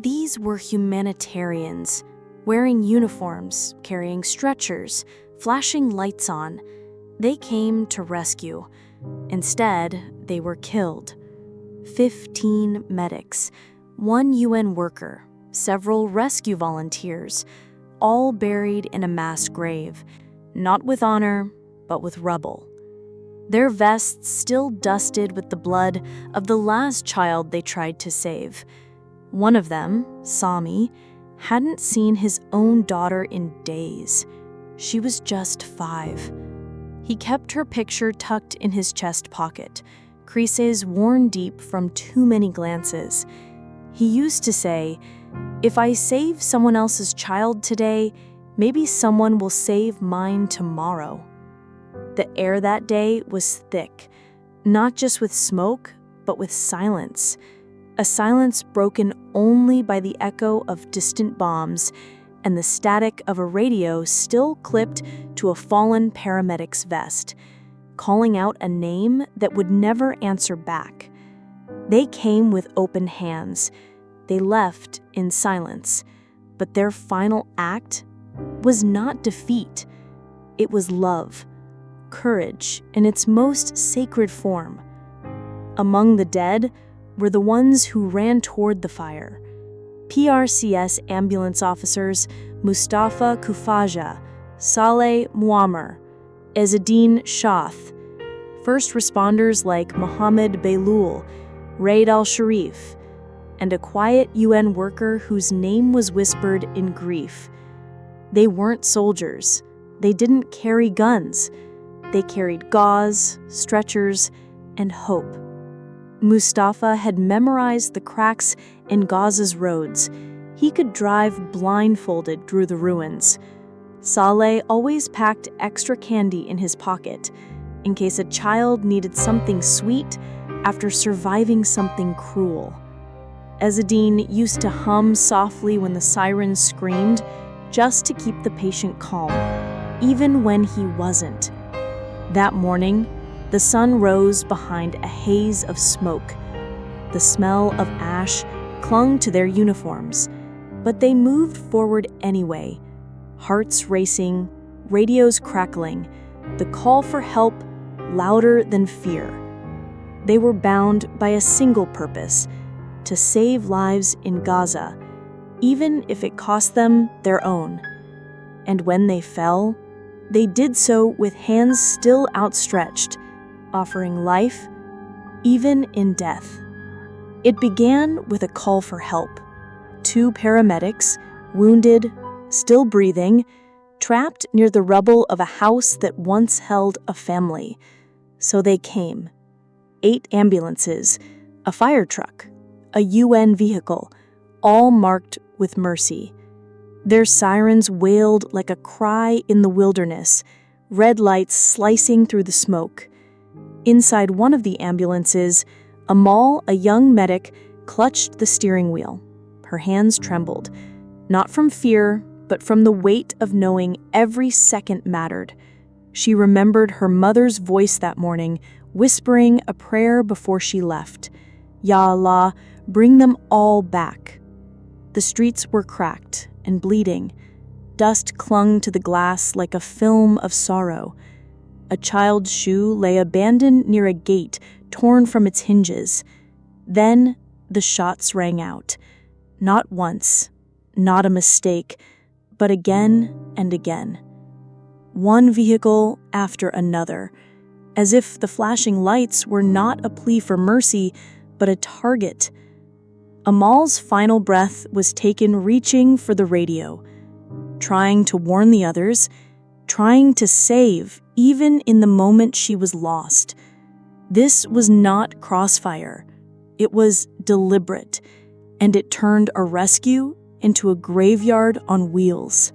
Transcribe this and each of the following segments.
These were humanitarians, wearing uniforms, carrying stretchers, flashing lights on. They came to rescue. Instead, they were killed. 15 medics, 1 UN worker, several rescue volunteers, all buried in a mass grave, not with honor, but with rubble. Their vests still dusted with the blood of the last child they tried to save. One of them, Sami, hadn't seen his own daughter in days. She was just 5. He kept her picture tucked in his chest pocket, creases worn deep from too many glances. He used to say, "If I save someone else's child today, maybe someone will save mine tomorrow." The air that day was thick, not just with smoke, but with silence. A silence broken only by the echo of distant bombs and the static of a radio still clipped to a fallen paramedic's vest, calling out a name that would never answer back. They came with open hands. They left in silence. But their final act was not defeat. It was love, courage in its most sacred form. Among the dead were the ones who ran toward the fire. PRCS ambulance officers Mustafa Kufaja, Saleh Muammar, Ezzedine Shath, first responders like Mohammed Beilul, Raid al-Sharif, and a quiet UN worker whose name was whispered in grief. They weren't soldiers. They didn't carry guns. They carried gauze, stretchers, and hope. Mustafa had memorized the cracks in Gaza's roads. He could drive blindfolded through the ruins. Saleh always packed extra candy in his pocket, in case a child needed something sweet after surviving something cruel. Ezzedine used to hum softly when the sirens screamed, just to keep the patient calm, even when he wasn't. That morning, the sun rose behind a haze of smoke. The smell of ash clung to their uniforms, but they moved forward anyway, hearts racing, radios crackling, the call for help louder than fear. They were bound by a single purpose: to save lives in Gaza, even if it cost them their own. And when they fell, they did so with hands still outstretched, offering life, even in death. It began with a call for help. 2 paramedics, wounded, still breathing, trapped near the rubble of a house that once held a family. So they came. 8 ambulances, a fire truck, a UN vehicle, all marked with mercy. Their sirens wailed like a cry in the wilderness, red lights slicing through the smoke. Inside one of the ambulances, Amal, a young medic, clutched the steering wheel. Her hands trembled, not from fear, but from the weight of knowing every second mattered. She remembered her mother's voice that morning, whispering a prayer before she left. Ya Allah, bring them all back. The streets were cracked and bleeding. Dust clung to the glass like a film of sorrow. A child's shoe lay abandoned near a gate, torn from its hinges. Then the shots rang out. Not once, not a mistake, but again and again. One vehicle after another, as if the flashing lights were not a plea for mercy, but a target. Amal's final breath was taken reaching for the radio, trying to warn the others, trying to save, even in the moment she was lost. This was not crossfire. It was deliberate, and it turned a rescue into a graveyard on wheels.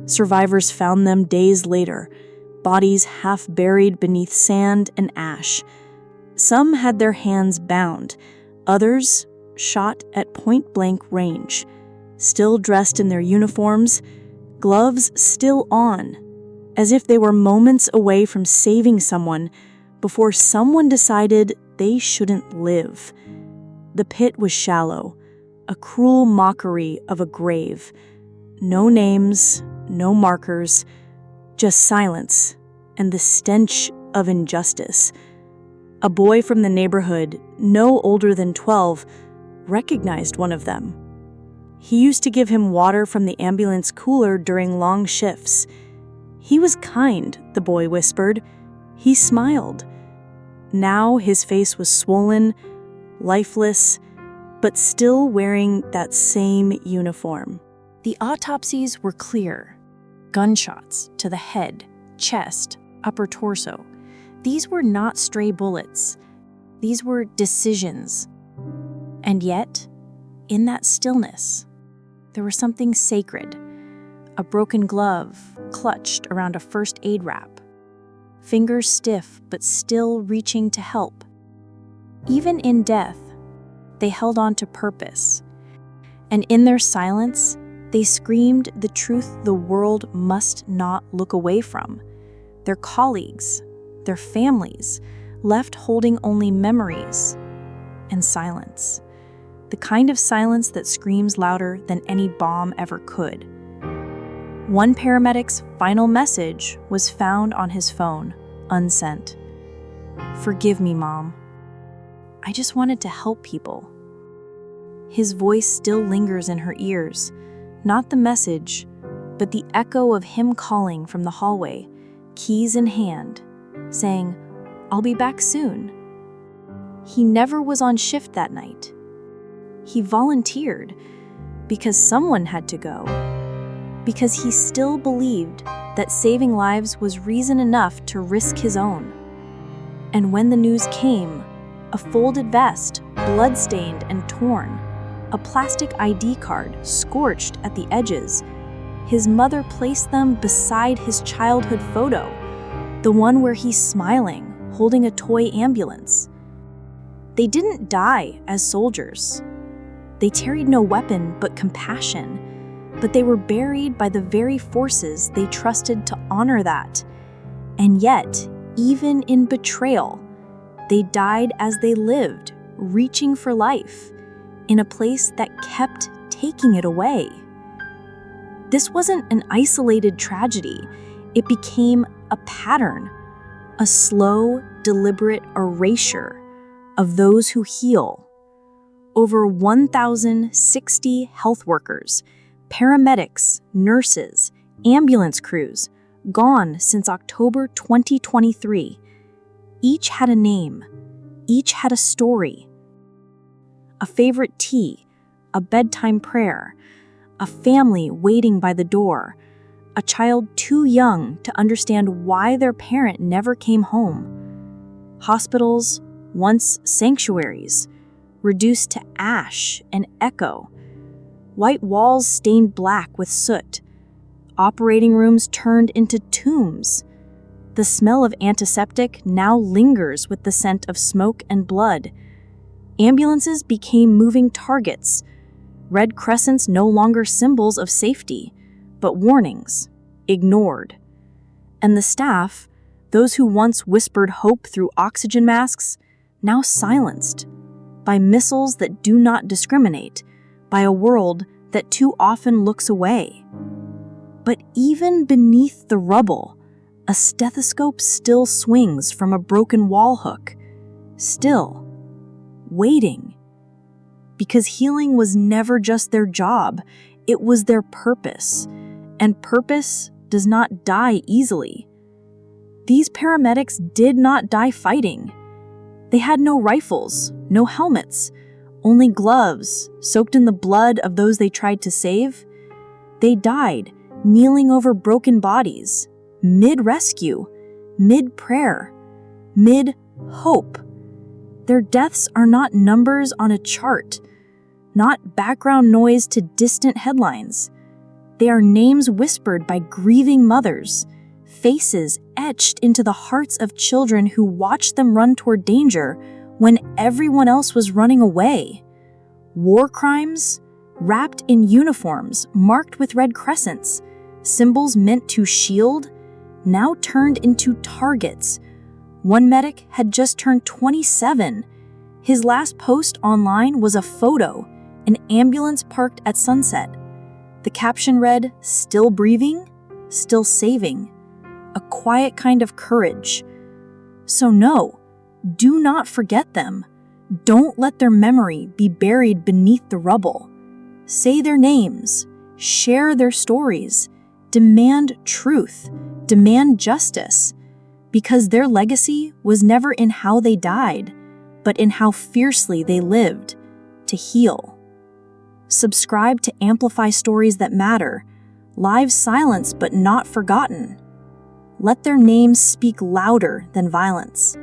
Survivors found them days later, bodies half buried beneath sand and ash. Some had their hands bound, others shot at point-blank range, still dressed in their uniforms, gloves still on, as if they were moments away from saving someone before someone decided they shouldn't live. The pit was shallow, a cruel mockery of a grave. No names, no markers, just silence and the stench of injustice. A boy from the neighborhood, no older than 12, recognized one of them. He used to give him water from the ambulance cooler during long shifts. He was kind, the boy whispered. He smiled. Now his face was swollen, lifeless, but still wearing that same uniform. The autopsies were clear. Gunshots to the head, chest, upper torso. These were not stray bullets. These were decisions. And yet, in that stillness, there was something sacred. A broken glove clutched around a first aid wrap. Fingers stiff but still reaching to help. Even in death, they held on to purpose. And in their silence, they screamed the truth the world must not look away from. Their colleagues, their families, left holding only memories and silence. The kind of silence that screams louder than any bomb ever could. One paramedic's final message was found on his phone, unsent. "Forgive me, Mom. I just wanted to help people." His voice still lingers in her ears, not the message, but the echo of him calling from the hallway, keys in hand, saying, "I'll be back soon." He never was on shift that night. He volunteered because someone had to go, because he still believed that saving lives was reason enough to risk his own. And when the news came, a folded vest, blood-stained and torn, a plastic ID card scorched at the edges, his mother placed them beside his childhood photo, the one where he's smiling, holding a toy ambulance. They didn't die as soldiers. They carried no weapon but compassion, but they were buried by the very forces they trusted to honor that. And yet, even in betrayal, they died as they lived, reaching for life, in a place that kept taking it away. This wasn't an isolated tragedy. It became a pattern, a slow, deliberate erasure of those who heal. Over 1,060 health workers, paramedics, nurses, ambulance crews, gone since October 2023. Each had a name. Each had a story. A favorite tea, a bedtime prayer, a family waiting by the door, a child too young to understand why their parent never came home. Hospitals, once sanctuaries, reduced to ash and echo. White walls stained black with soot. Operating rooms turned into tombs. The smell of antiseptic now lingers with the scent of smoke and blood. Ambulances became moving targets. Red crescents no longer symbols of safety, but warnings, ignored. And the staff, those who once whispered hope through oxygen masks, now silenced by missiles that do not discriminate, by a world that too often looks away. But even beneath the rubble, a stethoscope still swings from a broken wall hook, still waiting. Because healing was never just their job, it was their purpose, and purpose does not die easily. These paramedics did not die fighting. They had no rifles, no helmets, only gloves soaked in the blood of those they tried to save. They died kneeling over broken bodies, mid-rescue, mid-prayer, mid-hope. Their deaths are not numbers on a chart. not background noise to distant headlines. They are names whispered by grieving mothers, faces etched into the hearts of children who watched them run toward danger when everyone else was running away. War crimes, wrapped in uniforms marked with red crescents, symbols meant to shield, now turned into targets. One medic had just turned 27. His last post online was a photo, an ambulance parked at sunset. The caption read, "Still breathing, still saving." A quiet kind of courage. So no, do not forget them. Don't let their memory be buried beneath the rubble. Say their names, share their stories, demand truth, demand justice, because their legacy was never in how they died, but in how fiercely they lived to heal. Subscribe to amplify stories that matter, lives silenced but not forgotten. Let their names speak louder than violence.